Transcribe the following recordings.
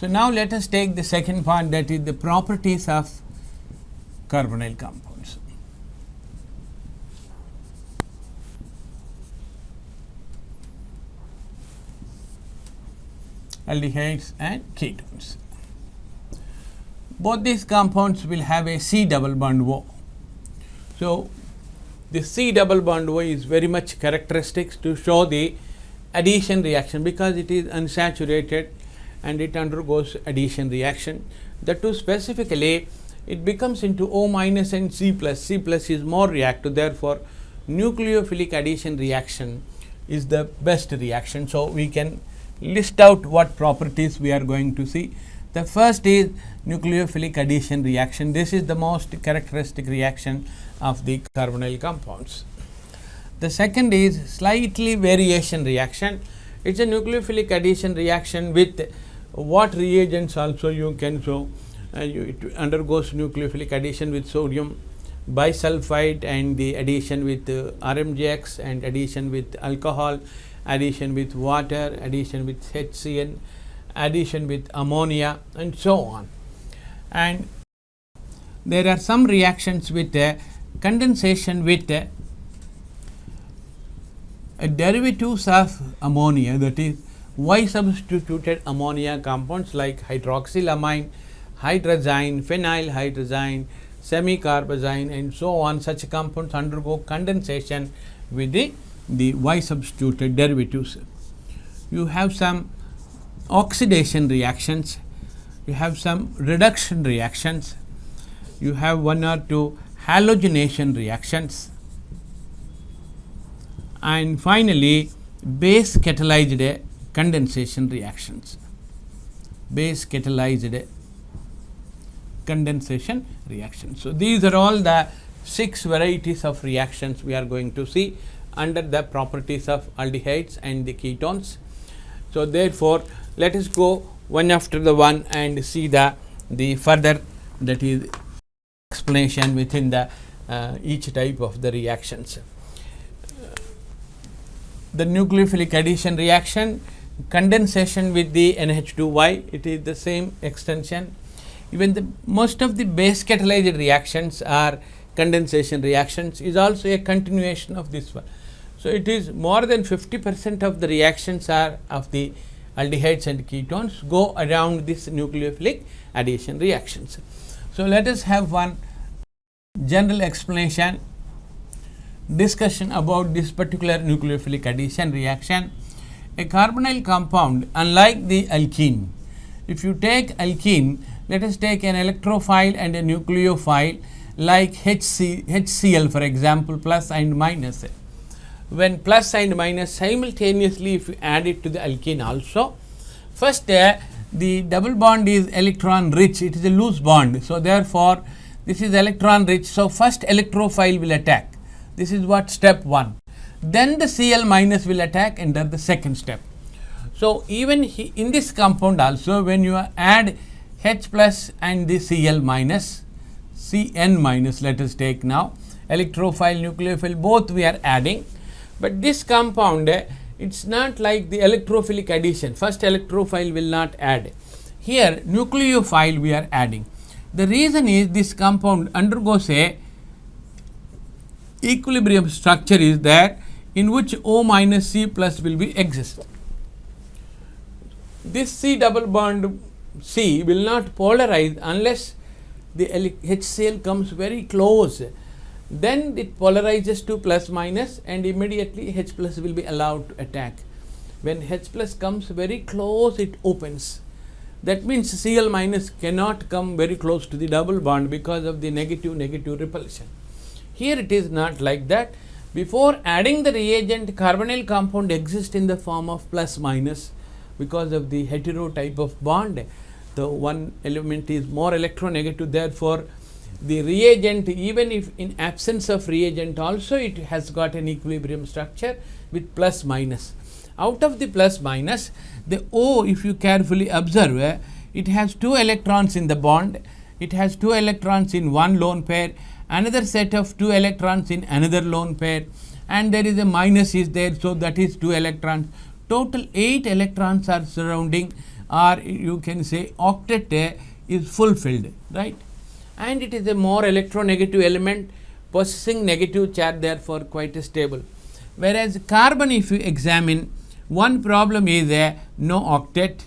So, now let us take the second part, that is the properties of carbonyl compounds. Aldehydes and ketones. Both these compounds will have a C double bond O. So, the C double bond O is very much characteristic to show the addition reaction, because it is unsaturated and it undergoes addition reaction. That too specifically it becomes into O minus and C plus. C plus is more reactive, therefore nucleophilic addition reaction is the best reaction. So, we can list out what properties we are going to see. The first is nucleophilic addition reaction. This is the most characteristic reaction of the carbonyl compounds. The second is slightly variation reaction. It is a nucleophilic addition reaction with what reagents also you can show. It undergoes nucleophilic addition with sodium bisulfide and the addition with RMGX and addition with alcohol, addition with water, addition with HCN, addition with ammonia, and so on. And there are some reactions with condensation with derivatives of ammonia, that is Y substituted ammonia compounds like hydroxylamine, hydrazine, phenyl hydrazine, semicarbazine, and so on. Such compounds undergo condensation with the Y substituted derivatives. You have some oxidation reactions, you have some reduction reactions, you have one or two halogenation reactions, and finally base catalyzed condensation reactions. Base catalyzed condensation reactions. So, these are all the 6 varieties of reactions we are going to see under the properties of aldehydes and the ketones. So, therefore, let us go one after the one and see the further, that is explanation within the each type of the reactions. The nucleophilic addition reaction, condensation with the NH2Y, it is the same extension. Even the most of the base catalyzed reactions are condensation reactions, is also a continuation of this one. So, it is more than 50% of the reactions are of the aldehydes and ketones go around this nucleophilic addition reactions. So, let us have one general explanation discussion about this particular nucleophilic addition reaction. A carbonyl compound, unlike the alkene, if you take alkene, let us take an electrophile and a nucleophile like HCl for example, plus and minus. When plus and minus simultaneously, if you add it to the alkene also, first the double bond is electron rich, it is a loose bond. So, therefore, this is electron rich. So, first electrophile will attack, this is what step 1. Then the Cl minus will attack under the second step. So, even in this compound also, when you add H plus and the Cl minus, Cn minus, let us take now, electrophile, nucleophile, both we are adding. But this compound, it is not like the electrophilic addition, first electrophile will not add. Here nucleophile we are adding. The reason is this compound undergoes a equilibrium structure is that in which O minus C plus will be exist. This C double bond C will not polarize unless the HCl comes very close. Then it polarizes to plus minus and immediately H plus will be allowed to attack. When H plus comes very close, it opens. That means Cl minus cannot come very close to the double bond because of the negative repulsion. Here it is not like that. Before adding the reagent, carbonyl compound exists in the form of plus minus because of the hetero type of bond. The one element is more electronegative, therefore, the reagent, even if in absence of reagent also, it has got an equilibrium structure with plus minus. Out of the plus minus, the O, if you carefully observe, it has 2 electrons in the bond, it has 2 electrons in one lone pair, another set of 2 electrons in another lone pair, and there is a minus is there, so that is 2 electrons. Total 8 electrons are surrounding or you can say octet is fulfilled, right? And it is a more electronegative element possessing negative charge, therefore quite stable. Whereas carbon, if you examine, one problem is no octet.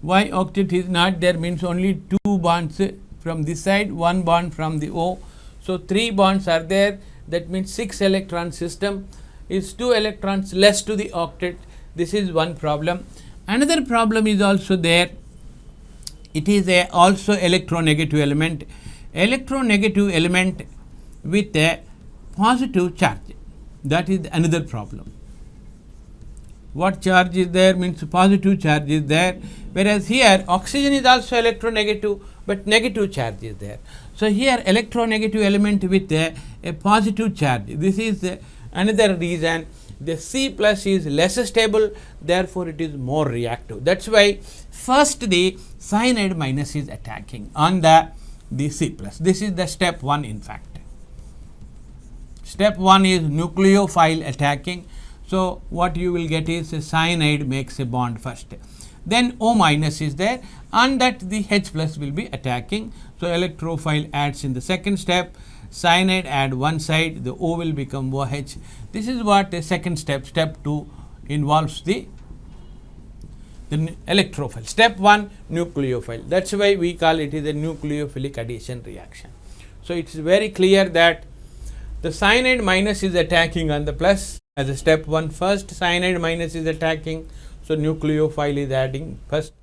Why octet is not there means only 2 bonds from this side, 1 bond from the O. So 3 bonds are there, that means 6 electron system is 2 electrons less to the octet. This is one problem. Another problem is also there. It is also electronegative element. Electronegative element with a positive charge. That is another problem. What charge is there means positive charge is there, whereas here oxygen is also electronegative, but negative charge is there. So here electronegative element with a positive charge. This is another reason the C plus is less stable, therefore it is more reactive. That's why first the cyanide minus is attacking on the C plus. This is the step 1 in fact. Step 1 is nucleophile attacking. So what you will get is a cyanide makes a bond first. Then O minus is there, and that the H plus will be attacking. So electrophile adds in the second step. Cyanide add one side, the O will become OH. This is what the second step. Step 2 involves the electrophile. Step 1 nucleophile. That's why we call it is a nucleophilic addition reaction. So it's very clear that the cyanide minus is attacking on the plus as a step 1 first. Cyanide minus is attacking, so nucleophile is adding first.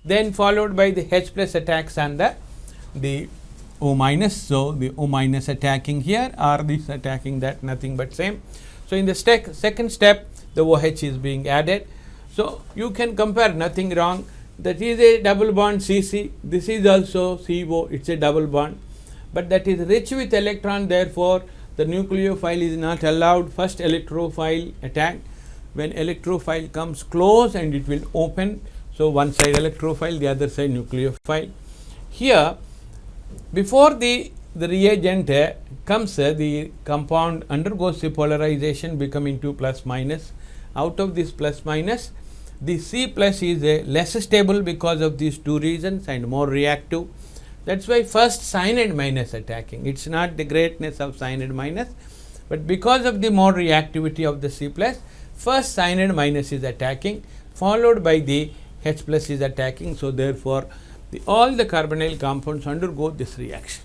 Then followed by the H plus attacks on the O minus. So the O minus attacking here, or this attacking that, nothing but same. So in the second step, the OH is being added. So you can compare, nothing wrong. That is a double bond CC. This is also CO. It's a double bond, but that is rich with electron. Therefore, the nucleophile is not allowed. First electrophile attack. When electrophile comes close and it will open. So one side electrophile, the other side nucleophile. Here, before the reagent comes, the compound undergoes the polarization becoming 2 plus minus. Out of this plus minus, the C plus is less stable because of these 2 reasons and more reactive. That's why first cyanide minus attacking. It's not the greatness of cyanide minus, but because of the more reactivity of the C plus, first cyanide minus is attacking, followed by the H plus is attacking. So therefore, all the carbonyl compounds undergo this reaction.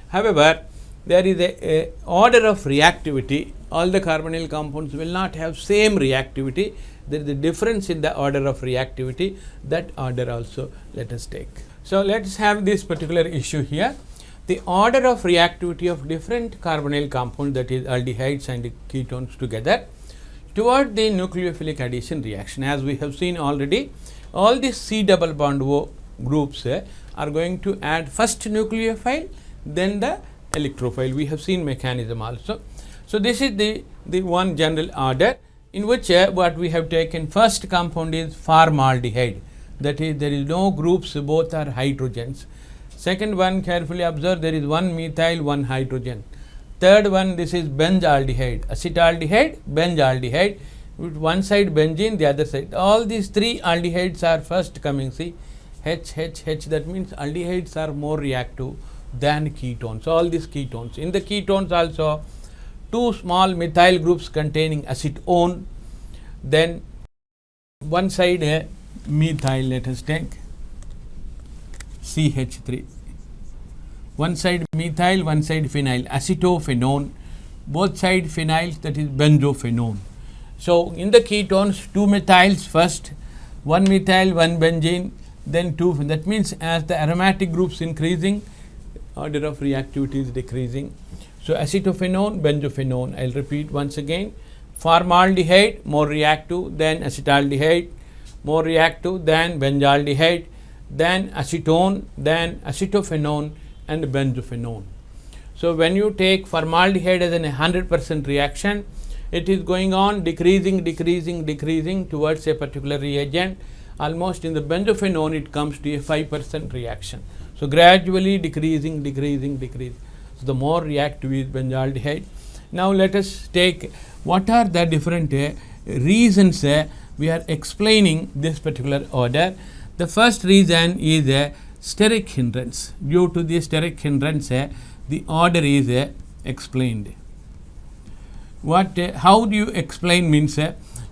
However, there is a order of reactivity. All the carbonyl compounds will not have same reactivity. There is a difference in the order of reactivity. That order also let us take. So let us have this particular issue here. The order of reactivity of different carbonyl compounds, that is aldehydes and ketones together, toward the nucleophilic addition reaction. As we have seen already, all these C double bond O groups are going to add first nucleophile, then the electrophile. We have seen mechanism also. So this is the one general order in which what we have taken, first compound is formaldehyde. That is, there is no groups, both are hydrogens. Second one, carefully observe, there is one methyl, one hydrogen. Third one, this is benzaldehyde, acetaldehyde, benzaldehyde, with one side benzene, the other side. All these 3 aldehydes are first coming. See, H, that means aldehydes are more reactive than ketones. All these ketones. In the ketones also, 2 small methyl groups containing acetone, then one side methyl, let us take CH3. One side methyl, one side phenyl, acetophenone, both side phenyls, that is benzophenone. So in the ketones, 2 methyls first, 1 methyl, 1 benzene, then 2. That means as the aromatic groups increasing, order of reactivity is decreasing. So acetophenone, benzophenone. I'll repeat once again. Formaldehyde more reactive than acetaldehyde, more reactive than benzaldehyde, then acetone, then acetophenone and benzophenone. So when you take formaldehyde as an 100% reaction, it is going on decreasing towards a particular reagent. Almost in the benzophenone, it comes to a 5% reaction. So gradually decreasing. So the more reactive is benzaldehyde. Now let us take what are the different reasons we are explaining this particular order. The first reason is a steric hindrance. Due to the steric hindrance, the order is explained. How do you explain means,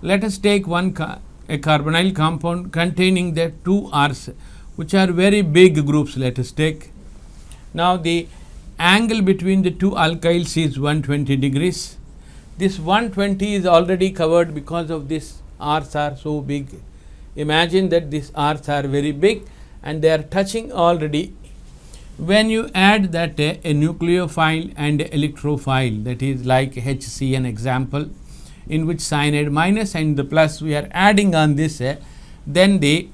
let us take a carbonyl compound containing the two R's, which are very big groups. Let us take. Now, the angle between the two alkyls is 120 degrees. This 120 is already covered because of this R's are so big. Imagine that these R's are very big and they are touching already. When you add that a nucleophile and electrophile, that is like HC an example, in which cyanide minus and the plus we are adding on this, then the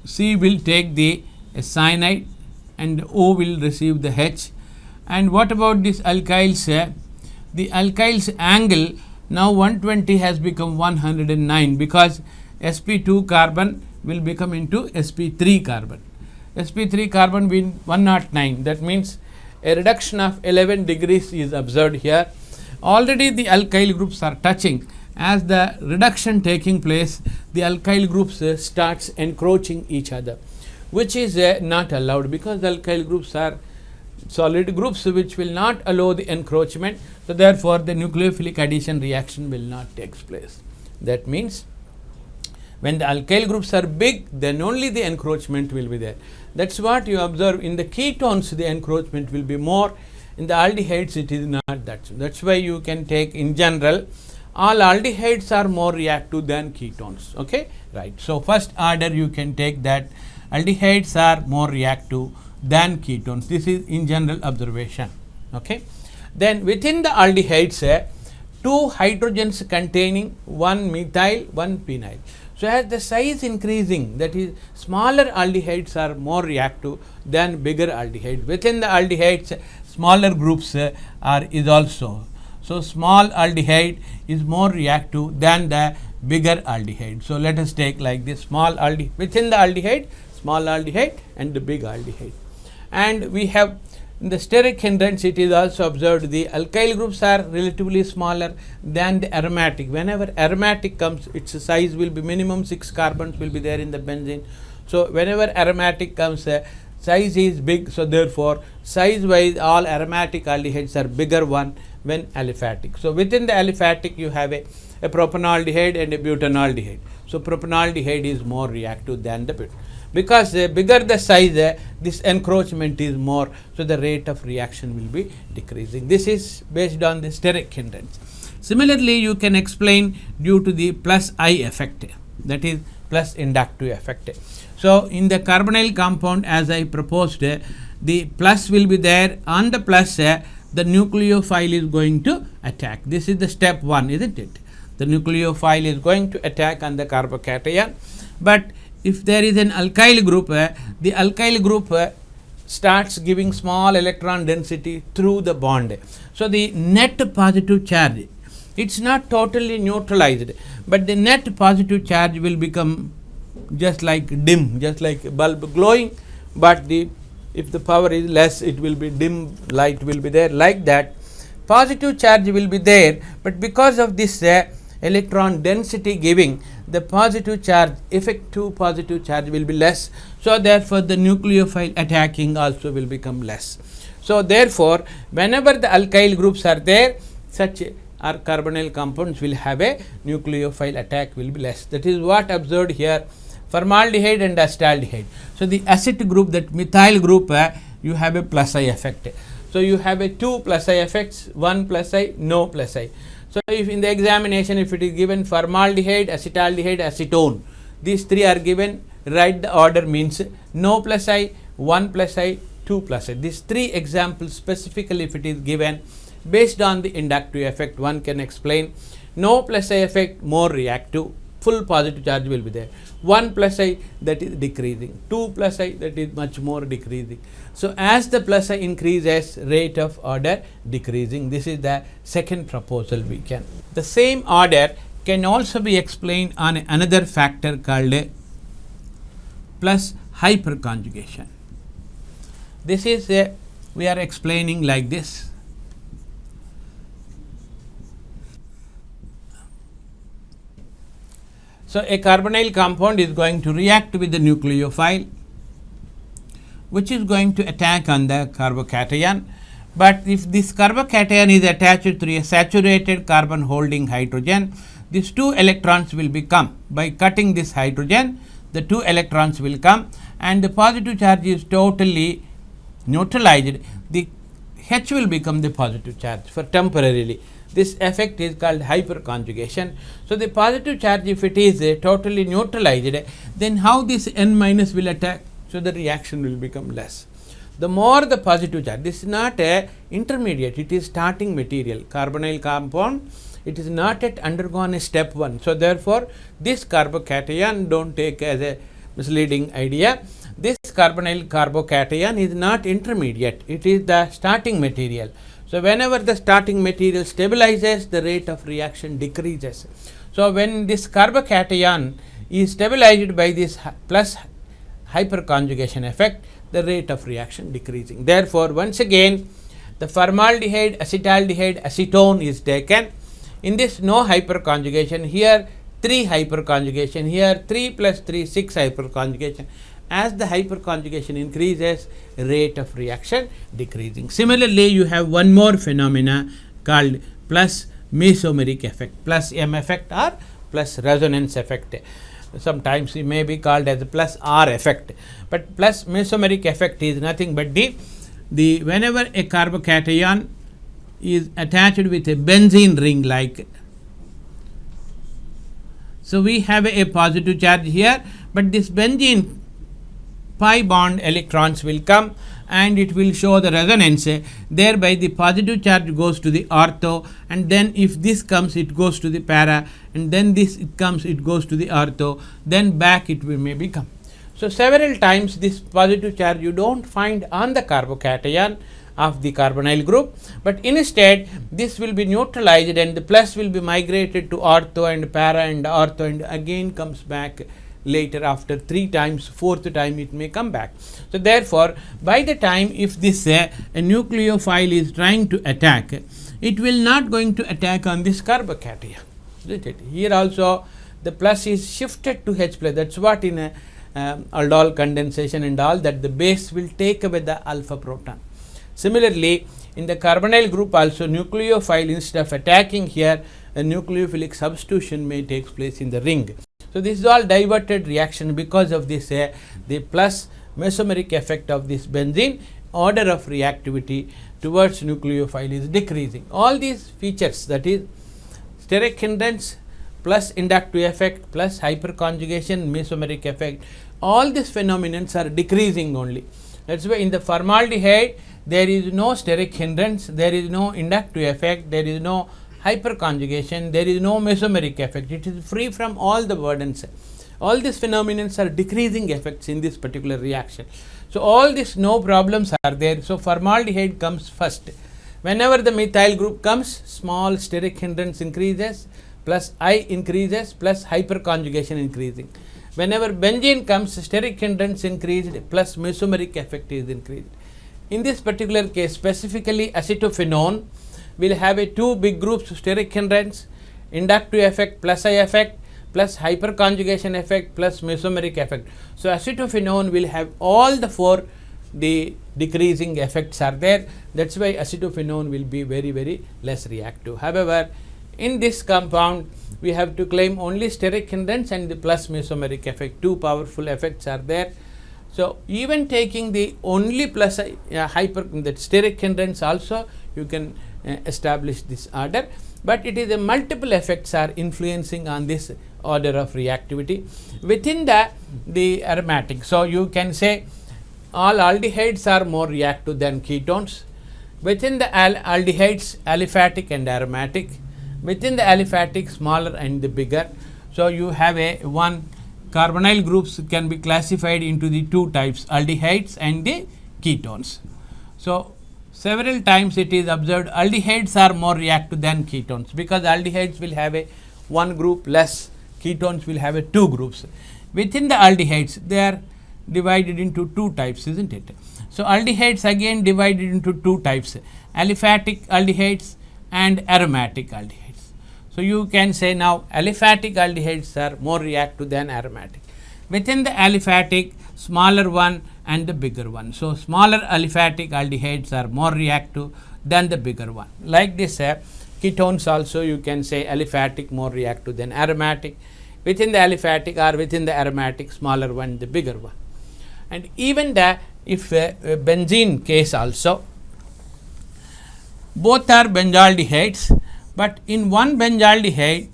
C will take the cyanide and O will receive the H. And what about this alkyls? The alkyls angle now 120 has become 109 because sp2 carbon will become into sp3 carbon. sp3 carbon will 109. That means a reduction of 11 degrees is observed here. Already the alkyl groups are touching. As the reduction taking place, the alkyl groups starts encroaching each other, which is not allowed because the alkyl groups are solid groups which will not allow the encroachment. So, therefore, the nucleophilic addition reaction will not take place. That means, when the alkyl groups are big, then only the encroachment will be there. That is what you observe in the ketones, the encroachment will be more. In the aldehydes, it is not that. That is why you can take in general, all aldehydes are more reactive than ketones. Okay, right. So, first order you can take that aldehydes are more reactive than ketones. This is in general observation. Okay. Then within the aldehydes, two hydrogens containing one methyl, one phenyl. So, as the size increasing, that is smaller aldehydes are more reactive than bigger aldehydes. Within the aldehydes, smaller groups is also. So, small aldehyde is more reactive than the bigger aldehyde. So, let us take like this small aldehyde, within the aldehyde, small aldehyde and the big aldehyde. And we have in the steric hindrance, it is also observed the alkyl groups are relatively smaller than the aromatic. Whenever aromatic comes, its size will be minimum 6 carbons will be there in the benzene. So, whenever aromatic comes, size is big. So, therefore, size wise all aromatic aldehydes are bigger one when aliphatic. So, within the aliphatic you have a propanaldehyde and a butanaldehyde. So, propanaldehyde is more reactive than the butane. Because bigger the size, this encroachment is more, so the rate of reaction will be decreasing. This is based on the steric hindrance. Similarly, you can explain due to the plus I effect, that is plus inductive effect. So, in the carbonyl compound, as I proposed, the plus will be there. On the plus, the nucleophile is going to attack. This is the step 1, isn't it? The nucleophile is going to attack on the carbocation, but if there is an alkyl group, the alkyl group starts giving small electron density through the bond. So, the net positive charge, it is not totally neutralized, but the net positive charge will become just like dim, just like a bulb glowing, but if the power is less, it will be dim light will be there, like that. Positive charge will be there, but because of this electron density giving, the positive charge, effective positive charge will be less. So, therefore, the nucleophile attacking also will become less. So, therefore, whenever the alkyl groups are there, such our carbonyl compounds will have a nucleophile attack will be less. That is what observed here, formaldehyde and acetaldehyde. So, the acid group, that methyl group, you have a plus I effect. So, you have a 2 plus I effects, 1 plus I, no plus I. So, if in the examination, if it is given formaldehyde, acetaldehyde, acetone, these 3 are given, write the order means no plus I, 1 plus I, 2 plus I. These 3 examples specifically if it is given based on the inductive effect, one can explain. No plus I effect more reactive, full positive charge will be there. 1 plus I, that is decreasing, 2 plus I, that is much more decreasing. So, as the plus I increases, rate of order decreasing. This is the second proposal we can. The same order can also be explained on another factor called plus hyperconjugation. This is we are explaining like this. So, a carbonyl compound is going to react with the nucleophile, which is going to attack on the carbocation. But if this carbocation is attached to a saturated carbon holding hydrogen, these 2 electrons will become, by cutting this hydrogen, the 2 electrons will come and the positive charge is totally neutralized. The H will become the positive charge for temporarily. This effect is called hyperconjugation. So, the positive charge, if it is totally neutralized, then how this N minus will attack? So, the reaction will become less. The more the positive charge, this is not a intermediate, it is starting material, carbonyl compound, it is not yet undergone a step 1. So, therefore, this carbocation do not take as a misleading idea. This carbonyl carbocation is not intermediate, it is the starting material. So, whenever the starting material stabilizes, the rate of reaction decreases. So, when this carbocation is stabilized by this plus hyperconjugation effect, the rate of reaction decreasing. Therefore, once again the formaldehyde, acetaldehyde, acetone is taken. In this no hyperconjugation, here 3 hyperconjugation, here 3 plus 3 6 hyperconjugation. As the hyperconjugation increases, rate of reaction decreasing. Similarly, you have one more phenomena called plus mesomeric effect, plus M effect or plus resonance effect. Sometimes it may be called as a plus R effect, but plus mesomeric effect is nothing but the whenever a carbocation is attached with a benzene ring like. So, we have a positive charge here, but this benzene pi bond electrons will come and it will show the resonance, thereby the positive charge goes to the ortho, and then if this comes it goes to the para, and then this it comes it goes to the ortho, then back it will may become. So, several times this positive charge you do not find on the carbocation of the carbonyl group, but instead this will be neutralized and the plus will be migrated to ortho and para and ortho and again comes back later after 3 times, 4th time it may come back. So, therefore, by the time if this a nucleophile is trying to attack, it will not going to attack on this carbocation. Here also the plus is shifted to H plus, that is what in a aldol condensation and all that the base will take away the alpha proton. Similarly, in the carbonyl group also nucleophile instead of attacking here, a nucleophilic substitution may take place in the ring. So, this is all diverted reaction because of this the plus mesomeric effect of this benzene, order of reactivity towards nucleophile is decreasing. All these features, that is steric hindrance plus inductive effect plus hyperconjugation mesomeric effect, all these phenomena are decreasing only. That is why in the formaldehyde there is no steric hindrance, there is no inductive effect, there is no hyperconjugation, there is no mesomeric effect, it is free from all the burdens. All these phenomena are decreasing effects in this particular reaction. So, all these no problems are there. So, formaldehyde comes first. Whenever the methyl group comes, small steric hindrance increases, plus I increases, plus hyperconjugation increasing. Whenever benzene comes, steric hindrance increased, plus mesomeric effect is increased. In this particular case, specifically acetophenone will have a 2 big groups, steric hindrance, inductive effect plus I effect plus hyperconjugation effect plus mesomeric effect. So, acetophenone will have all the 4 the decreasing effects are there, that is why acetophenone will be very less reactive. However, in this compound we have to claim only steric hindrance and the plus mesomeric effect, 2 powerful effects are there. So, even taking the only plus that steric hindrance also you can establish this order, but it is a multiple effects are influencing on this order of reactivity within the aromatic. So, you can say all aldehydes are more reactive than ketones. Within the aldehydes, aliphatic and aromatic. Within the aliphatic, smaller and the bigger. So, you have a one carbonyl groups can be classified into the 2 types, aldehydes and the ketones. So, several times it is observed aldehydes are more reactive than ketones, because aldehydes will have a 1 group less, ketones will have a 2 groups. Within the aldehydes, they are divided into 2 types, isn't it? So, aldehydes again divided into 2 types, aliphatic aldehydes and aromatic aldehydes. So, you can say now aliphatic aldehydes are more reactive than aromatic. Within the aliphatic, smaller one and the bigger one. So, smaller aliphatic aldehydes are more reactive than the bigger one. Like this, ketones also you can say aliphatic more reactive than aromatic. Within the aliphatic or within the aromatic, smaller one, the bigger one. And even the if benzene case also, both are benzaldehydes, but in one benzaldehyde,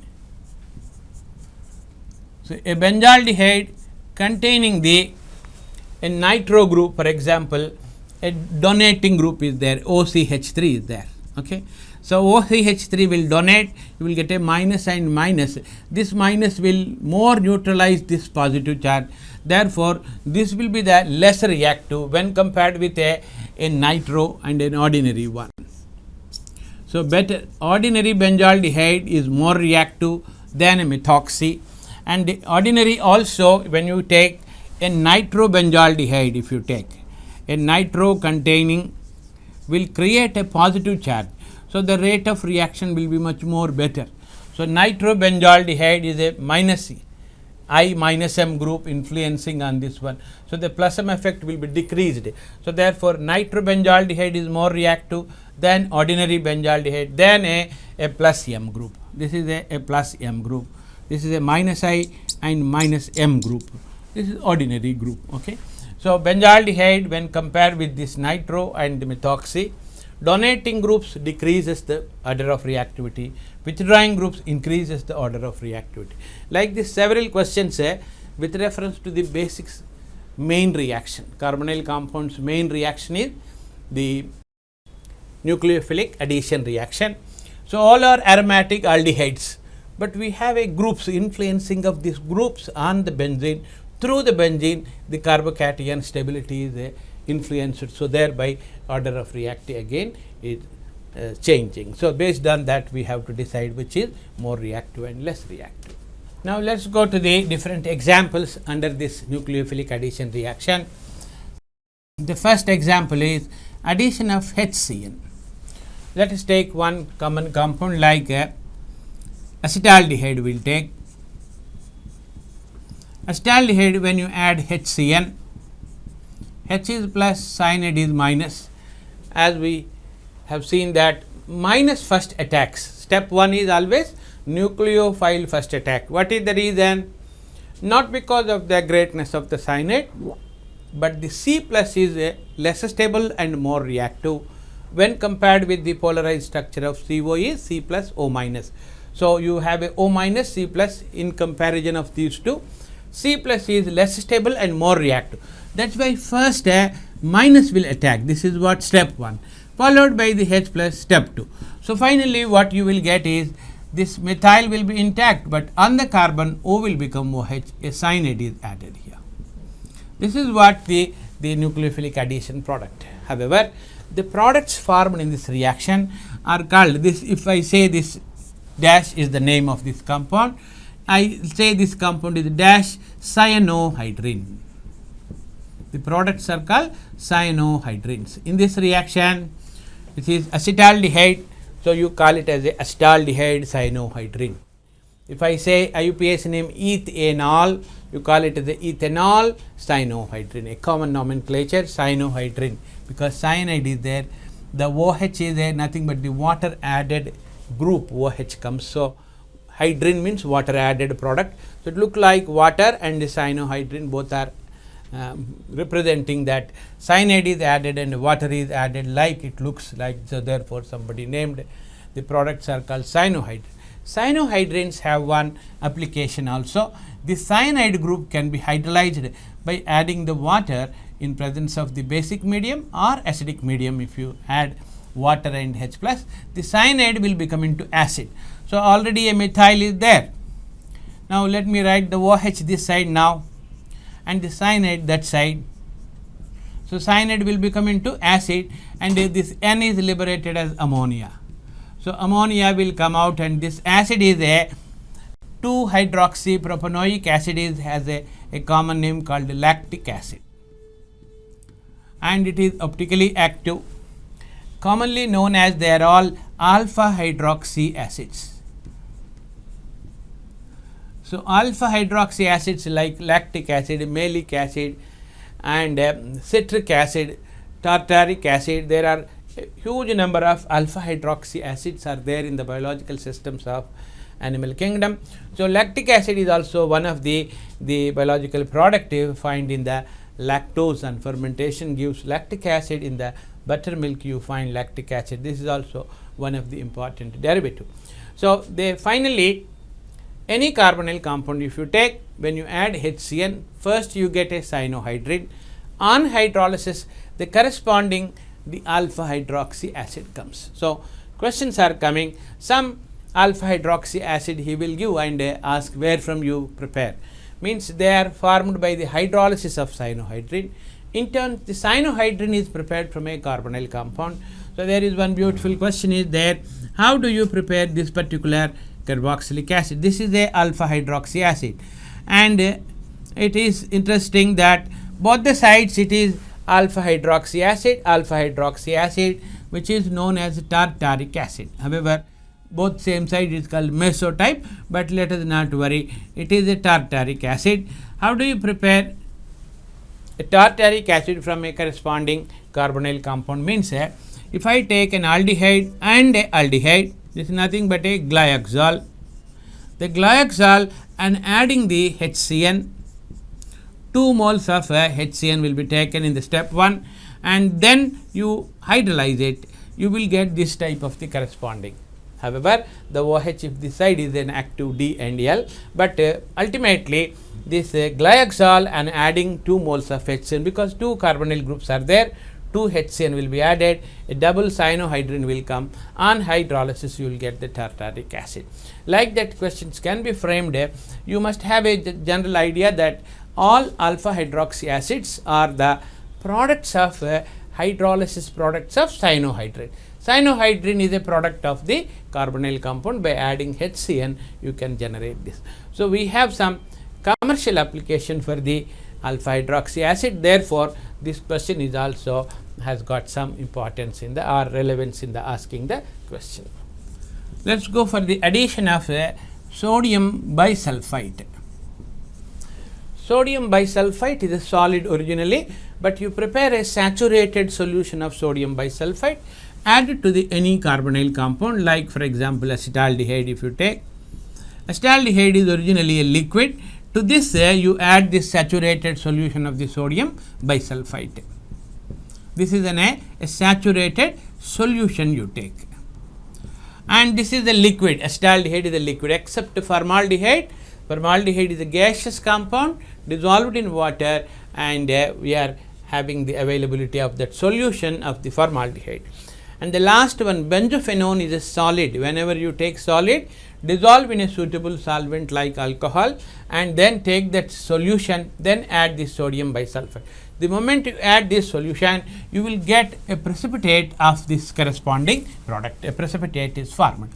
so a benzaldehyde containing the a nitro group, for example, a donating group is there, OCH3 is there. Okay. So, OCH3 will donate, you will get a minus and minus. This minus will more neutralize this positive charge. Therefore, this will be the less reactive when compared with a nitro and an ordinary one. So, better ordinary benzaldehyde is more reactive than a methoxy, and the ordinary also when you take a nitro benzaldehyde, if you take a nitro containing will create a positive charge. So, the rate of reaction will be much more better. So, nitro benzaldehyde is a minus I minus M group influencing on this one. So, the plus M effect will be decreased. So, therefore, nitro benzaldehyde is more reactive than ordinary benzaldehyde than a plus M group. This is a plus M group. This is a minus I and minus M group. This is ordinary group. Okay. So, benzaldehyde when compared with this nitro and the methoxy, donating groups decreases the order of reactivity, withdrawing groups increases the order of reactivity. Like this several questions with reference to the basics main reaction. Carbonyl compounds main reaction is the nucleophilic addition reaction. So, all are aromatic aldehydes, but we have a groups influencing of these groups on the benzene. Through the benzene, the carbocation stability is influenced. So, thereby order of reactivity again is changing. So, based on that we have to decide which is more reactive and less reactive. Now, let us go to the different examples under this nucleophilic addition reaction. The first example is addition of HCN. Let us take one common compound like acetaldehyde. We will take acetaldehyde. When you add HCN, H is plus, cyanide is minus. As we have seen that minus first attacks. Step 1 is always nucleophile first attack. What is the reason? Not because of the greatness of the cyanide, but the C plus is less stable and more reactive when compared with the polarized structure of CO is C plus O minus. So, you have a O minus C plus in comparison of these two. C plus is less stable and more reactive. That is why first minus will attack. This is what step 1, followed by the H plus step 2. So, finally, what you will get is this methyl will be intact, but on the carbon O will become OH, a cyanide is added here. This is what the nucleophilic addition product. However, the products formed in this reaction are called this. If I say this dash is the name of this compound, I say this compound is dash cyanohydrin. The products are called cyanohydrins. In this reaction, it is acetaldehyde, so you call it as a acetaldehyde cyanohydrin. If I say IUPAC name ethanol, you call it as a ethanol cyanohydrin, a common nomenclature cyanohydrin, because cyanide is there, the OH is there, nothing but the water added group OH comes. So, hydrin means water added product. So, it look like water and the cyanohydrin both are representing that cyanide is added and water is added, like it looks like. So, therefore, somebody named the products are called cyanohydrin. Cyanohydrins have one application also. The cyanide group can be hydrolyzed by adding the water in presence of the basic medium or acidic medium. If you add water and H plus, the cyanide will become into acid. So, already a methyl is there. Now, let me write the OH this side now and the cyanide that side. So, cyanide will become into acid and this N is liberated as ammonia. So, ammonia will come out and this acid is a 2-hydroxypropanoic acid is has a common name called lactic acid, and it is optically active, commonly known as they are all alpha hydroxy acids. So, alpha hydroxy acids like lactic acid, malic acid and citric acid, tartaric acid, there are a huge number of alpha hydroxy acids are there in the biological systems of animal kingdom. So, lactic acid is also one of the biological product you find in the lactose, and fermentation gives lactic acid. In the buttermilk you find lactic acid. This is also one of the important derivative. So, they finally any carbonyl compound if you take, when you add HCN, first you get a cyanohydrin. On hydrolysis the corresponding the alpha hydroxy acid comes. So, questions are coming, some alpha hydroxy acid he will give and ask where from you prepare, means they are formed by the hydrolysis of cyanohydrin. In turn the cyanohydrin is prepared from a carbonyl compound. So, there is one beautiful question is there, how do you prepare this particular carboxylic acid? This is a alpha hydroxy acid, and it is interesting that both the sides it is alpha hydroxy acid which is known as tartaric acid. However, both same side is called mesotype, but let us not worry, it is a tartaric acid. How do you prepare a tartaric acid from a corresponding carbonyl compound? Means if I take an aldehyde and a aldehyde, this is nothing but a glyoxal. The glyoxal and adding the HCN, 2 moles of HCN will be taken in the step 1 and then you hydrolyze it, you will get this type of the corresponding. However, the OH if this side is an active D and L, but ultimately this glyoxal and adding 2 moles of HCN, because 2 carbonyl groups are there, 2 HCN will be added, a double cyanohydrin will come. On hydrolysis you will get the tartaric acid. Like that questions can be framed, you must have a general idea that all alpha hydroxy acids are the products of hydrolysis products of cyanohydrin. Cyanohydrin is a product of the carbonyl compound. By adding HCN you can generate this. So, we have some commercial application for the alpha hydroxy acid, therefore, this question is also has got some importance in the or relevance in the asking the question. Let us go for the addition of sodium bisulfite. Sodium bisulfite is a solid originally, but you prepare a saturated solution of sodium bisulfite, add it to the any carbonyl compound, like for example acetaldehyde. If you take acetaldehyde is originally a liquid, to this you add this saturated solution of the sodium bisulfite. This is a saturated solution you take, and this is a liquid. Acetaldehyde is a liquid except formaldehyde. Formaldehyde is a gaseous compound dissolved in water, and we are having the availability of that solution of the formaldehyde. And the last one, benzophenone, is a solid. Whenever you take solid, dissolve in a suitable solvent like alcohol and then take that solution, then add the sodium bisulfite. The moment you add this solution, you will get a precipitate of this corresponding product. A precipitate is formed.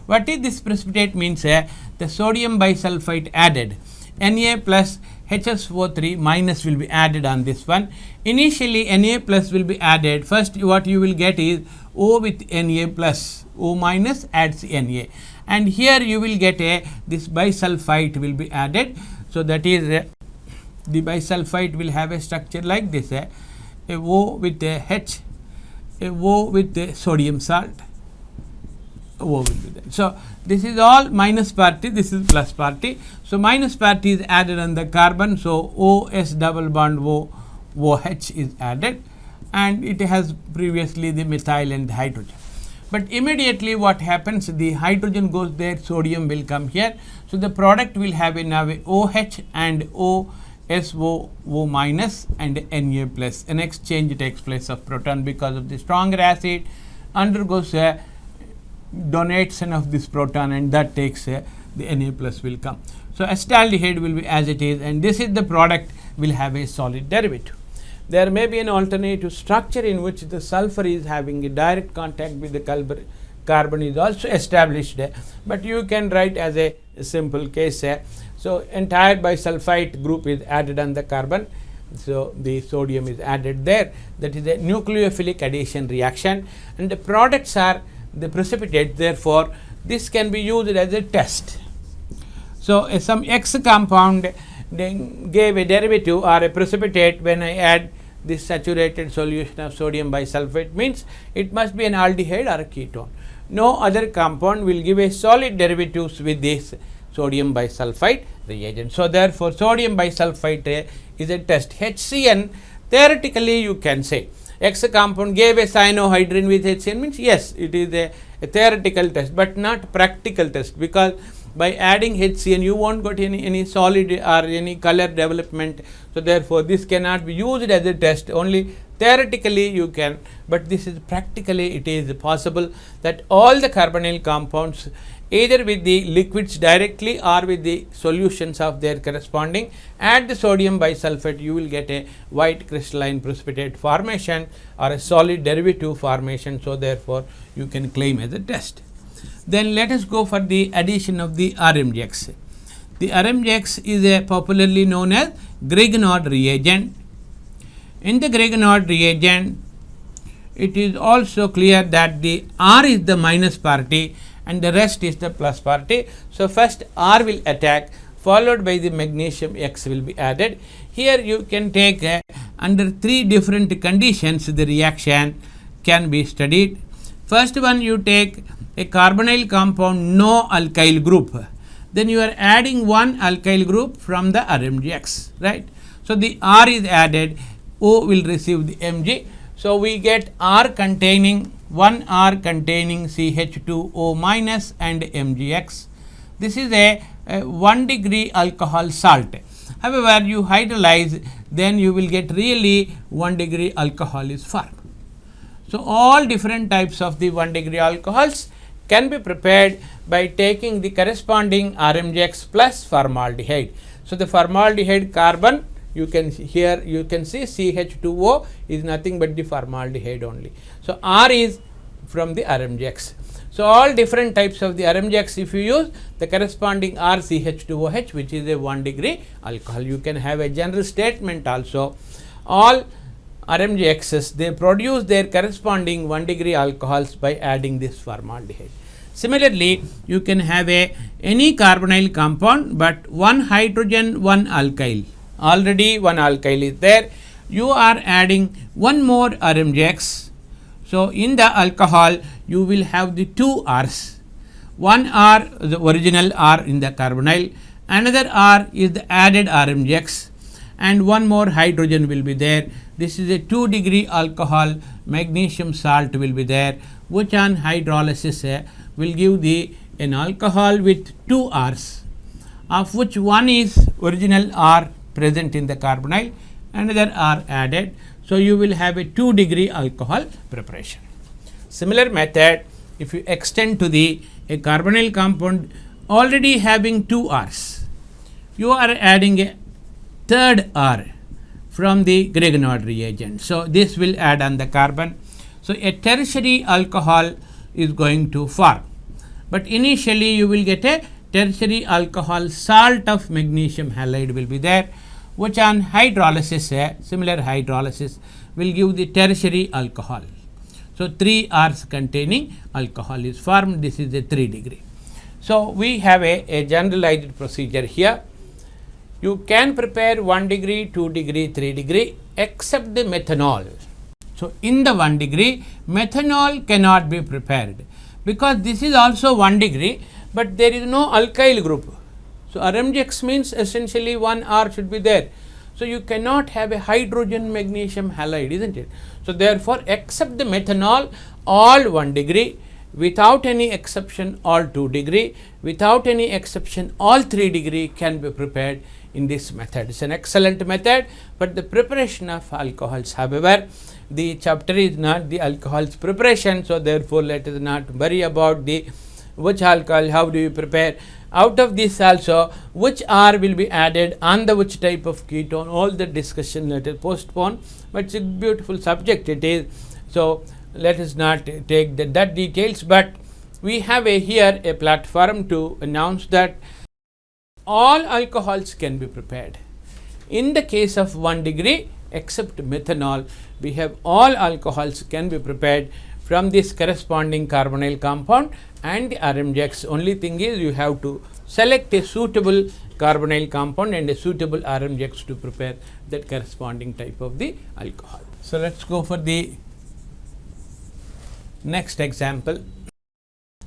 What is this precipitate? Means the sodium bisulfite added, Na plus HSO3 minus will be added on this one. Initially Na plus will be added. First what you will get is O with Na plus, O minus adds Na, and here you will get this bisulfite will be added. So, that is the bisulfite will have a structure like this, a O with a H, a O with a sodium salt, O will be there. So, this is all minus party, this is plus party. So, minus party is added on the carbon. So, OS double bond OH is added, and it has previously the methyl and the hydrogen. But immediately what happens, the hydrogen goes there, sodium will come here. So, the product will have now a OH and OSO minus and Na plus. An exchange takes place of proton because of the stronger acid undergoes a donation of this proton, and that takes the Na plus will come. So, acetaldehyde will be as it is, and this is the product will have a solid derivative. There may be an alternative structure in which the sulfur is having a direct contact with the carbon is also established, but you can write as a simple case. So, entire bisulfite group is added on the carbon. So, the sodium is added there, that is a nucleophilic addition reaction, and the products are the precipitate. Therefore, this can be used as a test. So, some X compound then gave a derivative or a precipitate when I add this saturated solution of sodium bisulfite, means it must be an aldehyde or a ketone. No other compound will give a solid derivatives with this sodium bisulfite reagent. So, therefore, sodium bisulfite is a test. HCN, theoretically you can say X compound gave a cyanohydrin with HCN, means yes, it is a theoretical test, but not practical test, because by adding HCN you won't get any solid or any color development. So, therefore, this cannot be used as a test, only theoretically you can, but this is practically it is possible that all the carbonyl compounds either with the liquids directly or with the solutions of their corresponding, add the sodium bisulfite, you will get a white crystalline precipitate formation or a solid derivative formation. So, therefore, you can claim as a test. Then let us go for the addition of the RMGX. The RMGX is a popularly known as Grignard reagent. In the Grignard reagent, it is also clear that the R is the minus party and the rest is the plus party. So, first R will attack, followed by the magnesium X will be added. Here you can take under 3 different conditions the reaction can be studied. First one, you take a carbonyl compound no alkyl group, then you are adding one alkyl group from the RMGX, right. So, the R is added, O will receive the Mg. So, we get R containing one R containing CH2O minus and MgX. This is a 1 degree alcohol salt. However, you hydrolyze, then you will get really 1 degree alcohol is formed. So, all different types of the 1 degree alcohols can be prepared by taking the corresponding RMGX plus formaldehyde. So, the formaldehyde carbon, you can here you can see CH2O is nothing but the formaldehyde only. So, R is from the RMGX. So, all different types of the RMGX, if you use the corresponding RCH2OH, which is a 1 degree alcohol. You can have a general statement also. All RMGXs, they produce their corresponding 1 degree alcohols by adding this formaldehyde. Similarly, you can have any carbonyl compound, but one hydrogen, one alkyl. Already one alkyl is there. You are adding one more RMGX. So, in the alcohol, you will have the 2 R's. One R, the original R in the carbonyl, another R is the added RMGX, and one more hydrogen will be there. This is a 2 degree alcohol, magnesium salt will be there, which on hydrolysis will give the an alcohol with 2 R's, of which one is original R present in the carbonyl, another R added. So, you will have a 2 degree alcohol preparation. Similar method, if you extend to the a carbonyl compound already having 2 R's, you are adding a third R from the Grignard reagent. So, this will add on the carbon. So, a tertiary alcohol is going to form, but initially you will get a tertiary alcohol salt of magnesium halide will be there, which on hydrolysis, similar hydrolysis will give the tertiary alcohol. So, 3 R's containing alcohol is formed. This is a 3 degree. So, we have a generalized procedure here. You can prepare 1 degree, 2 degree, 3 degree except the methanol. So, in the 1 degree, methanol cannot be prepared because this is also 1 degree, but there is no alkyl group. So, RMGX means essentially 1 R should be there. So, you cannot have a hydrogen magnesium halide, isn't it? So, therefore, except the methanol, all 1 degree, without any exception all 2 degree, without any exception all 3 degree can be prepared in this method. It is an excellent method, but the preparation of alcohols, however, the chapter is not the alcohols preparation. So, therefore, let us not worry about the which alcohol, how do you prepare. Out of this also, which R will be added on the which type of ketone, all the discussion let us postpone, but it is a beautiful subject it is. So, let us not take that details, but we have here a platform to announce that all alcohols can be prepared. In the case of 1 degree, except methanol, we have all alcohols can be prepared from this corresponding carbonyl compound and the RMJX. Only thing is you have to select a suitable carbonyl compound and a suitable RMJX to prepare that corresponding type of the alcohol. So, let us go for the next example.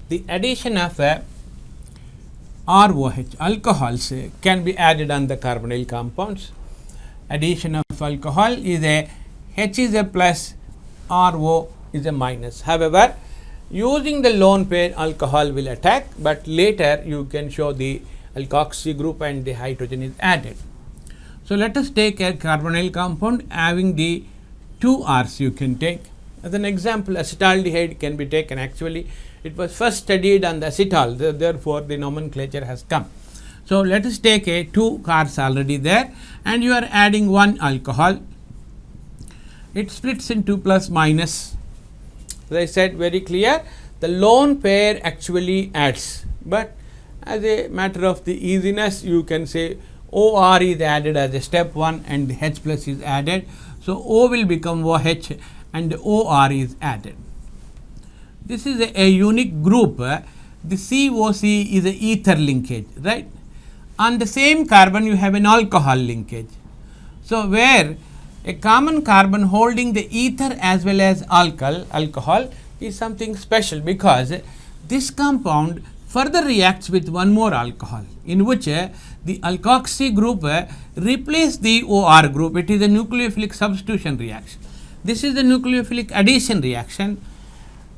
The addition of a ROH alcohols can be added on the carbonyl compounds. Addition of alcohol is a H is a plus, RO is a minus. However, using the lone pair alcohol will attack, but later you can show the alkoxy group and the hydrogen is added. So, let us take a carbonyl compound having the 2 R's you can take. As an example, acetaldehyde can be taken. Actually, it was first studied on the acetal, therefore, the nomenclature has come. So, let us take a 2 R's already there and you are adding 1 alcohol. It splits into plus minus. As I said very clear, the lone pair actually adds, but as a matter of the easiness you can say OR is added as a step 1 and the H plus is added. So, O will become OH and OR is added. This is a unique group. The COC is a ether linkage, right? On the same carbon you have an alcohol linkage. So, where a common carbon holding the ether as well as alcohol is something special, because this compound further reacts with one more alcohol, in which the alkoxy group replaces the OR group. It is a nucleophilic substitution reaction. This is the nucleophilic addition reaction.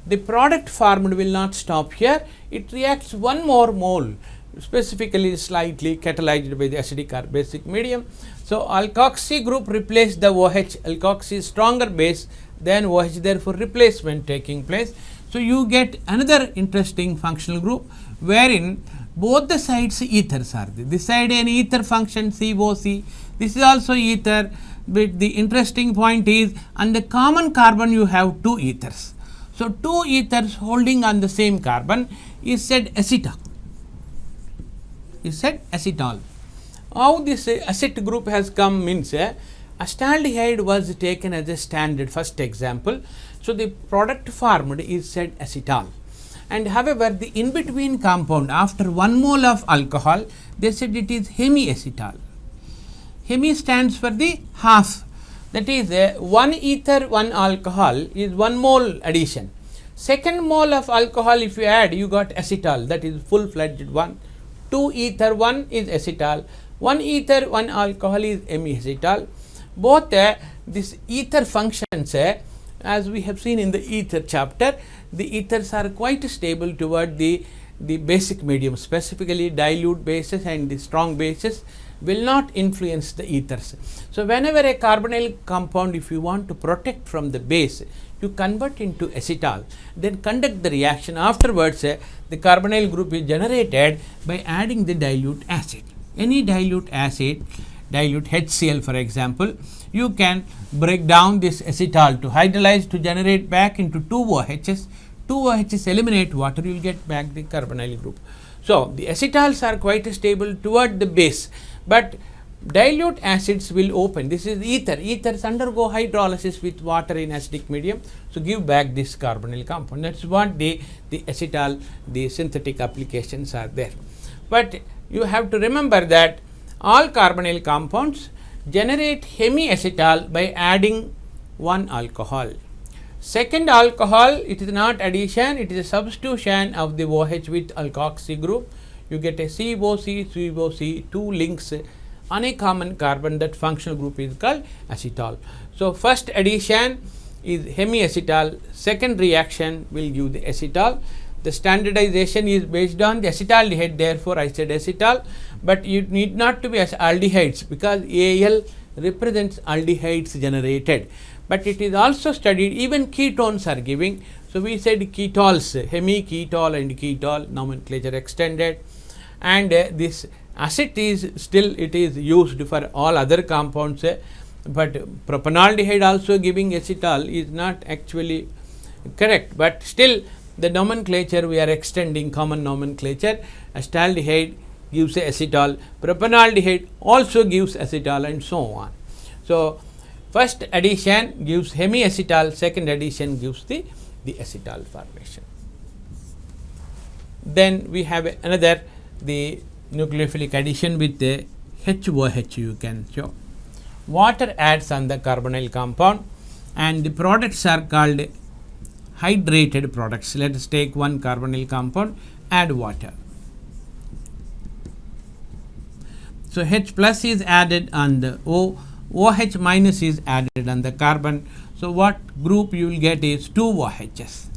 The product formed will not stop here. It reacts one more mole, specifically slightly catalyzed by the acidic or basic medium. So, alkoxy group replaces the OH. Alkoxy is stronger base than OH, therefore, replacement taking place. So, you get another interesting functional group wherein both the sides ethers are there. This side an ether function COC, this is also ether, but the interesting point is on the common carbon you have 2 ethers. So, 2 ethers holding on the same carbon is said acetol. How this acet group has come means acetaldehyde was taken as a standard first example. So, the product formed is said acetal, and however, the in between compound after 1 mole of alcohol they said it is hemiacetal. Hemi stands for the half, that is 1 ether 1 alcohol is 1 mole addition. Second mole of alcohol if you add you got acetal, that is full fledged one. 2 ether 1 is acetal, 1 ether 1 alcohol is hemiacetal. Both this ether functions as we have seen in the ether chapter, the ethers are quite stable toward the basic medium, specifically dilute bases and the strong bases will not influence the ethers. So, whenever a carbonyl compound, if you want to protect from the base, you convert into acetal, then conduct the reaction. Afterwards, the carbonyl group is generated by adding the dilute acid. Any dilute acid, dilute HCl for example, you can break down this acetal to hydrolyze to generate back into 2 OHs. 2 OHs eliminate water, you will get back the carbonyl group. So, the acetals are quite stable toward the base, but dilute acids will open. This is ether. Ethers undergo hydrolysis with water in acidic medium. So, give back this carbonyl compound. That is what the acetal, the synthetic applications are there. But you have to remember that all carbonyl compounds generate hemiacetal by adding 1 alcohol. Second alcohol, it is not addition, it is a substitution of the OH with alkoxy group. You get a COC, 2 links on a common carbon, that functional group is called acetal. So, first addition is hemiacetal, second reaction will give the acetal. The standardization is based on the acetaldehyde, therefore, I said acetal, but you need not to be as aldehydes, because Al represents aldehydes generated, but it is also studied even ketones are giving. So, we said ketols, hemiketol and ketol nomenclature extended, and this acet is still it is used for all other compounds, but propanaldehyde also giving acetal is not actually correct, but still the nomenclature we are extending, common nomenclature. Acetaldehyde gives acetal, propanaldehyde also gives acetal, and so on. So, first addition gives hemiacetal, second addition gives the the acetal formation. Then we have another, the nucleophilic addition with the HOH you can show. Water adds on the carbonyl compound and the products are called hydrated products. Let us take one carbonyl compound, add water. So H plus is added on the OH minus is added on the carbon. So what group you will get is 2 OHs.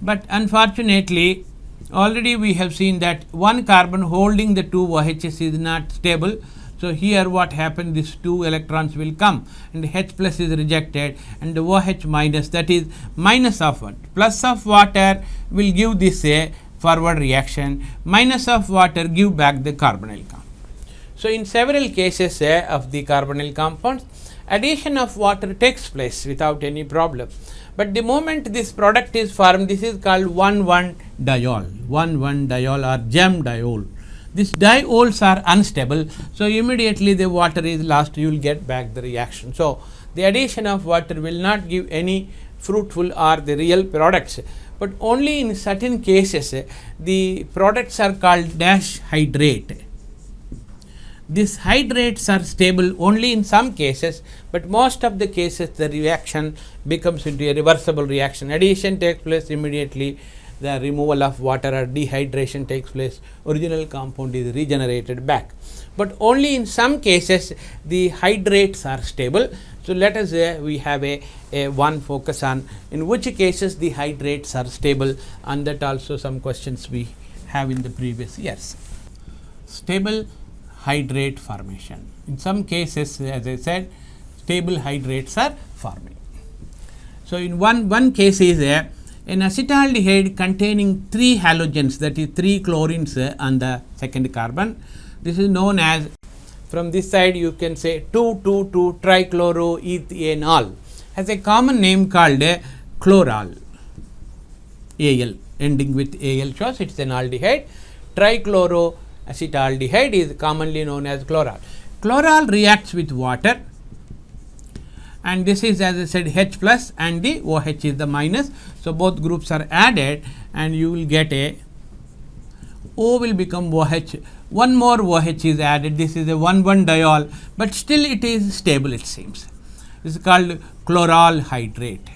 But unfortunately, already we have seen that one carbon holding the 2 OHs is not stable. So here what happened, these 2 electrons will come and H plus is rejected and the OH minus, that is minus of what? Plus of water will give this a forward reaction, minus of water give back the carbonyl compound. So in several cases of the carbonyl compounds, addition of water takes place without any problem. But the moment this product is formed, this is called 1,1-diol, 1,1-diol or gem diol. These diols are unstable, so immediately the water is lost, you will get back the reaction. So the addition of water will not give any fruitful or the real products, but only in certain cases the products are called dash hydrate. These hydrates are stable only in some cases, but most of the cases the reaction becomes into a reversible reaction. Addition takes place immediately, the removal of water or dehydration takes place, original compound is regenerated back. But only in some cases the hydrates are stable. So let us we have a one focus on in which cases the hydrates are stable, and that also some questions we have in the previous years. Stable hydrate formation. In some cases, as I said, stable hydrates are forming. So in one case is an acetaldehyde containing 3 halogens, that is 3 chlorines on the second carbon. This is known as, from this side you can say 2,2,2-trichloroethanol, has a common name called chloral. Al ending with Al shows it is an aldehyde. Trichloroacetaldehyde is commonly known as chloral. Chloral reacts with water, and this is, as I said, H plus and the OH is the minus. So both groups are added and you will get a O will become OH. One more OH is added. This is a 1,1-diol, but still it is stable, it seems. This is called chloral hydrate.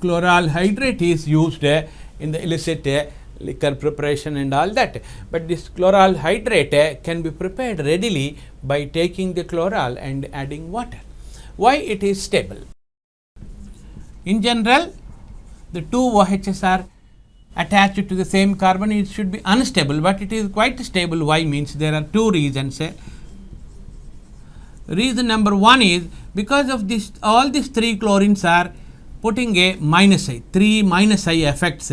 Chloral hydrate is used in the illicit liquor preparation and all that, but this chloral hydrate can be prepared readily by taking the chloral and adding water. Why it is stable? In general, the 2 OHs are attached to the same carbon, it should be unstable, but it is quite stable. Why means there are 2 reasons. Reason number 1 is because of this, all these 3 chlorines are putting a minus I, 3 minus I effects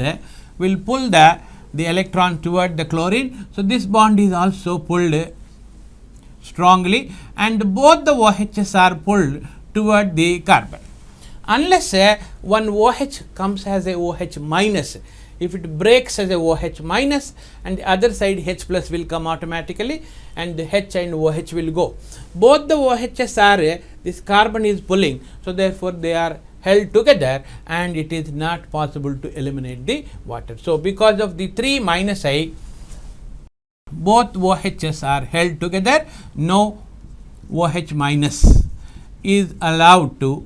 will pull the electron toward the chlorine. So this bond is also pulled strongly and both the OHs are pulled toward the carbon. Unless one OH comes as a OH minus, if it breaks as a OH minus and the other side H plus will come automatically and the H and OH will go. Both the OHs are this carbon is pulling, so therefore they are held together and it is not possible to eliminate the water. So because of the 3 minus I, both OHs are held together, no OH minus is allowed to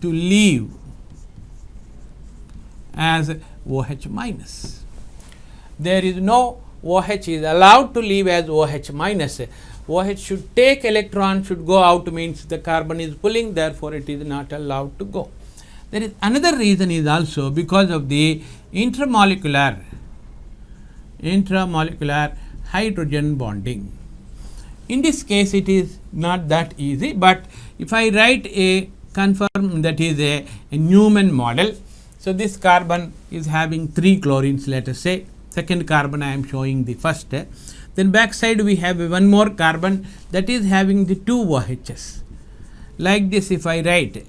leave as OH minus. There is no OH is allowed to leave as OH minus. OH should take electron, should go out, means the carbon is pulling, therefore it is not allowed to go. There is another reason is also because of the intramolecular hydrogen bonding. In this case it is not that easy, but if I write a confirm, that is a Newman model. So this carbon is having 3 chlorines, let us say, second carbon I am showing the first. Then back side we have one more carbon that is having the 2 OHs. Like this if I write,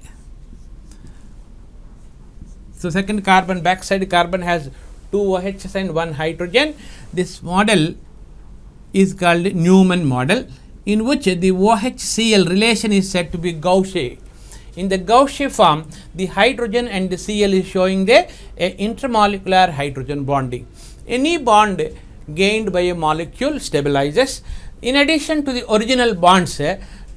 so second carbon, back side carbon has 2 OHs and 1 hydrogen. This model is called Newman model. in which the OHCl relation is said to be Gaussian. In the Gaussian form, the hydrogen and the Cl is showing the intermolecular hydrogen bonding. Any bond gained by a molecule stabilizes. In addition to the original bonds,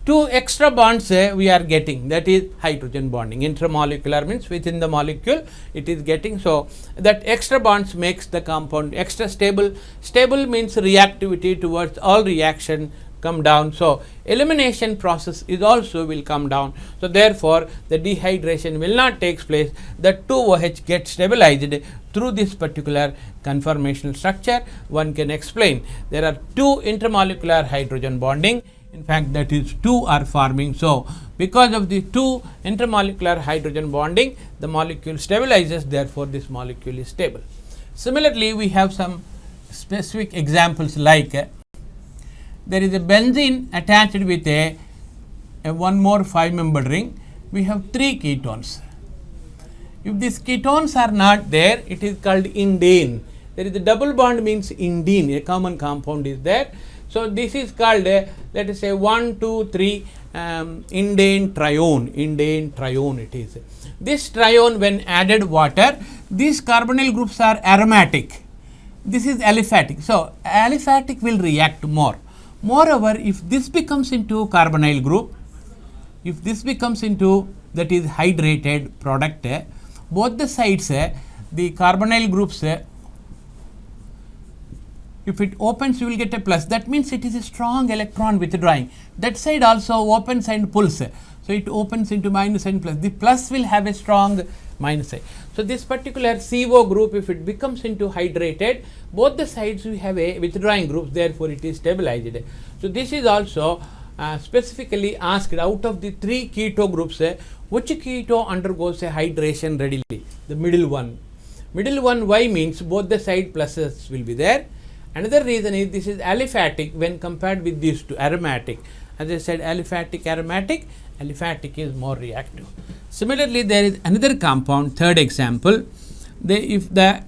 two extra bonds we are getting, that is hydrogen bonding. Intermolecular means within the molecule it is getting. So, that extra bonds makes the compound extra stable. Stable means reactivity towards all reaction come down. So, elimination process is also will come down. So, therefore, the dehydration will not take place. The 2OH gets stabilized through this particular conformational structure. One can explain there are two intermolecular hydrogen bonding. In fact, that is two are forming. So, because of the two intermolecular hydrogen bonding, the molecule stabilizes, therefore, this molecule is stable. Similarly, we have some specific examples like there is a benzene attached with a one more 5-membered ring. We have 3 ketones. If these ketones are not there, it is called indane. There is a double bond means indene, a common compound is there. So, this is called let us say 1, 2, 3 indane trione it is. This trione when added water, these carbonyl groups are aromatic. This is aliphatic. So, aliphatic will react more. Moreover, if this becomes into carbonyl group, if this becomes into that is hydrated product, both the sides the carbonyl groups if it opens you will get a plus, that means it is a strong electron withdrawing. That side also opens and pulls. So, it opens into minus and plus. The plus will have a strong minus side. So, this particular CO group if it becomes into hydrated, both the sides we have a withdrawing group, therefore, it is stabilized. So, this is also specifically asked out of the 3 keto groups, which keto undergoes a hydration readily? The middle one. Middle one, why means both the side pluses will be there. Another reason is this is aliphatic when compared with these two aromatic. As I said, aliphatic is more reactive. Similarly, there is another compound, third example. If the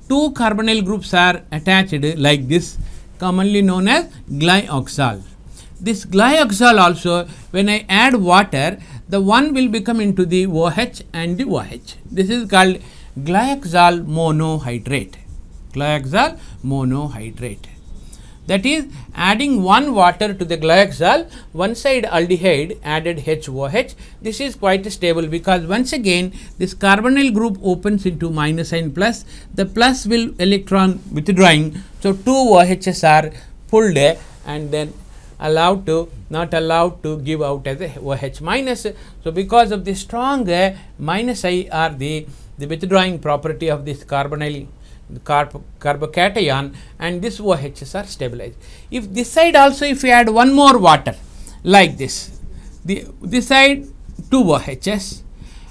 2 carbonyl groups are attached like this, commonly known as glyoxal. This glyoxal also, when I add water, the one will become into the OH and the OH. This is called glyoxal monohydrate. Glyoxal monohydrate. That is adding one water to the glyoxal, one side aldehyde added HOH. This is quite stable because once again this carbonyl group opens into minus and plus. The plus will electron withdrawing. So, 2 OHs are pulled and then not allowed to give out as a OH minus. So, because of the strong minus I are the withdrawing property of this carbonyl carbocation, and this OHs are stabilized. If this side also if we add one more water like this side 2 OHs,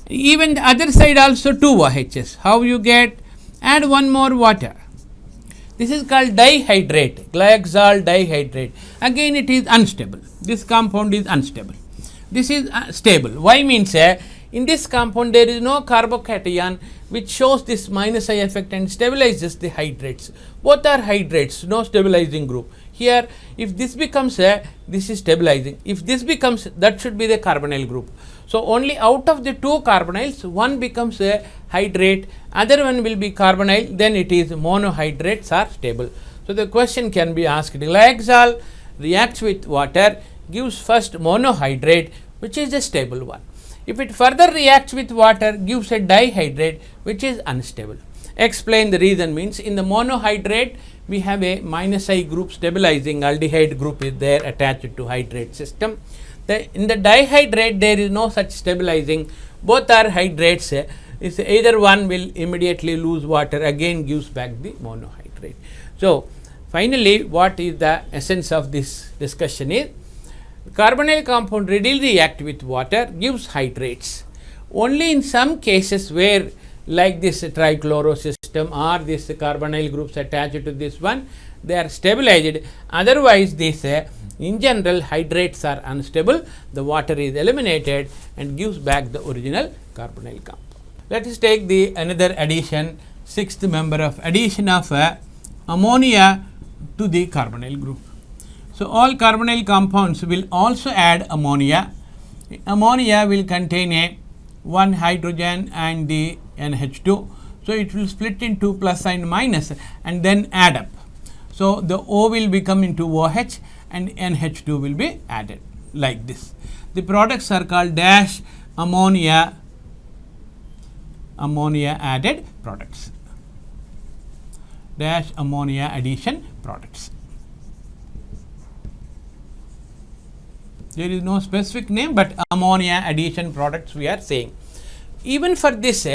even the other side also 2 OHs, how you get? Add one more water. This is called dihydrate, glyoxal dihydrate. Again it is unstable. This compound is unstable. This is stable. Why means in this compound there is no carbocation which shows this minus I effect and stabilizes the hydrates. Both are hydrates, no stabilizing group. Here if this becomes this is stabilizing. If this becomes, that should be the carbonyl group. So, only out of the 2 carbonyls, one becomes a hydrate, other one will be carbonyl, then it is monohydrates are stable. So, the question can be asked, glyoxal reacts with water, gives first monohydrate, which is a stable one. If it further reacts with water, gives a dihydrate, which is unstable. Explain the reason means in the monohydrate we have a minus I group stabilizing aldehyde group is there attached to hydrate system. In the dihydrate there is no such stabilizing, both are hydrates. Either one will immediately lose water, again gives back the monohydrate. So, finally, what is the essence of this discussion is carbonyl compound readily react with water, gives hydrates. Only in some cases where like this trichloro system or this carbonyl groups attached to this one, they are stabilized. Otherwise, this in general hydrates are unstable, the water is eliminated and gives back the original carbonyl compound. Let us take the another addition, 6th member of addition of ammonia to the carbonyl group. So, all carbonyl compounds will also add ammonia. Ammonia will contain a one hydrogen and the NH2. So, it will split into plus and minus and then add up. So, the O will become into OH and NH2 will be added like this. The products are called dash ammonia added products, dash ammonia addition products. There is no specific name, but ammonia addition products we are saying. Even for this,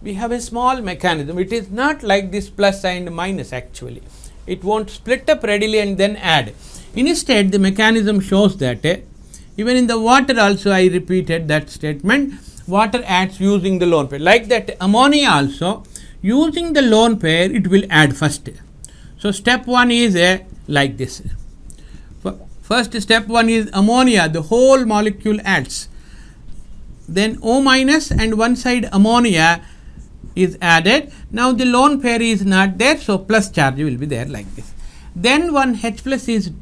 we have a small mechanism. It is not like this plus and minus actually. It won't split up readily and then add. Instead, the mechanism shows that even in the water also, I repeated that statement, water adds using the lone pair. Like that ammonia also, using the lone pair, it will add first. So, step 1 is like this. First step 1 is ammonia, the whole molecule adds. Then O minus and one side ammonia is added. Now, the lone pair is not there, so plus charge will be there like this. Then one H plus is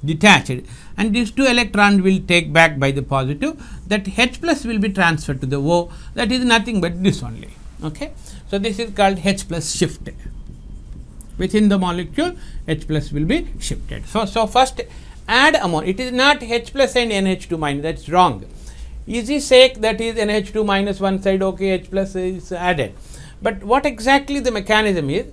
detached and these 2 electrons will take back by the positive. That H plus will be transferred to the O, that is nothing but this only. Okay. So, this is called H plus shift. Within the molecule, H plus will be shifted. So first add ammonia. It is not H plus and NH2 minus, that is wrong. Easy sake, that is NH2 minus one side, okay, H plus is added. But what exactly the mechanism is?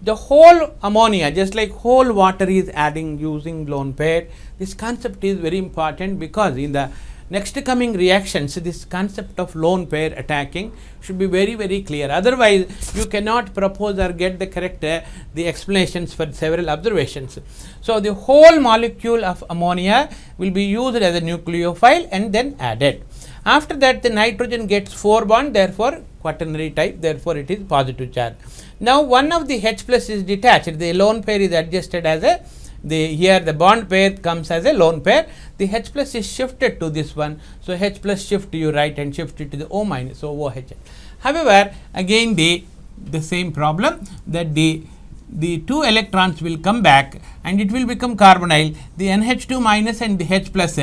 The whole ammonia, just like whole water is adding using lone pair. This concept is very important because in the next coming reactions, this concept of lone pair attacking should be very, very clear. Otherwise, you cannot propose or get the correct the explanations for several observations. So, the whole molecule of ammonia will be used as a nucleophile and then added. After that, the nitrogen gets 4 bond, therefore quaternary type, therefore it is positive charge. Now, one of the H plus is detached, the lone pair is adjusted as a here the bond pair comes as a lone pair, the H plus is shifted to this one. So, H plus shift you write and shift it to the O minus, so OH. However, again the same problem, that the 2 electrons will come back and it will become carbonyl, the NH2 minus and the H plus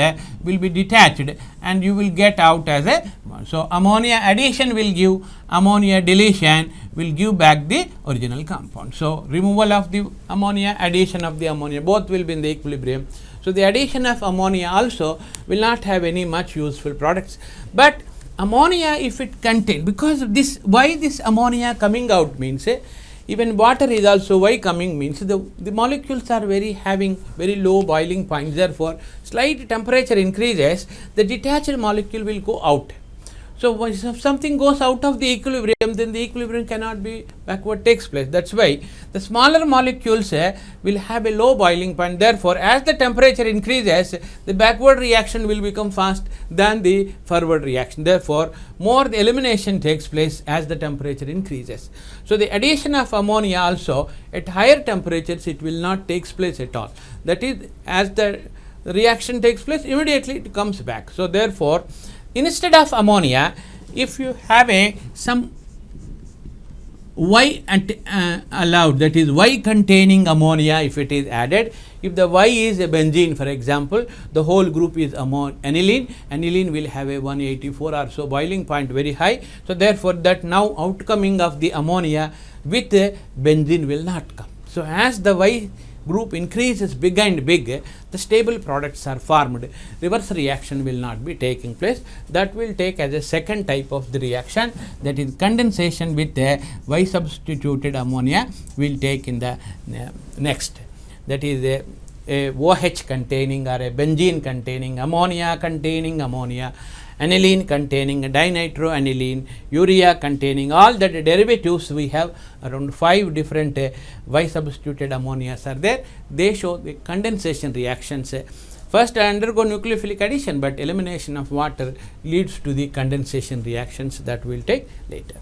will be detached and you will get out as a, so ammonia addition will give, ammonia deletion will give back the original compound. So, removal of the ammonia, addition of the ammonia, both will be in the equilibrium. So, the addition of ammonia also will not have any much useful products, but ammonia if it contain, because of this, why this ammonia coming out means even water is also why coming means the molecules are having very low boiling points, therefore slight temperature increases, the detached molecule will go out. So, if something goes out of the equilibrium, then the equilibrium cannot be backward takes place. That is why the smaller molecules will have a low boiling point. Therefore, as the temperature increases, the backward reaction will become fast than the forward reaction. Therefore, more the elimination takes place as the temperature increases. So, the addition of ammonia also at higher temperatures it will not takes place at all. That is, as the reaction takes place, immediately it comes back. So, therefore, instead of ammonia, if you have some Y allowed, that is Y containing ammonia if it is added, if the Y is a benzene for example, the whole group is aniline, aniline will have a 184 or so boiling point very high. So, therefore, that now outcoming of the ammonia with benzene will not come. So, as the Y group increases big and big, the stable products are formed, reverse reaction will not be taking place. That will take as a second type of the reaction, that is condensation with Y substituted ammonia will take in the next, that is a OH containing or a benzene containing ammonia containing ammonia, aniline containing dinitroaniline, urea containing all the derivatives. We have around 5 different Y substituted ammonias are there. They show the condensation reactions. First undergo nucleophilic addition, but elimination of water leads to the condensation reactions that we will take later.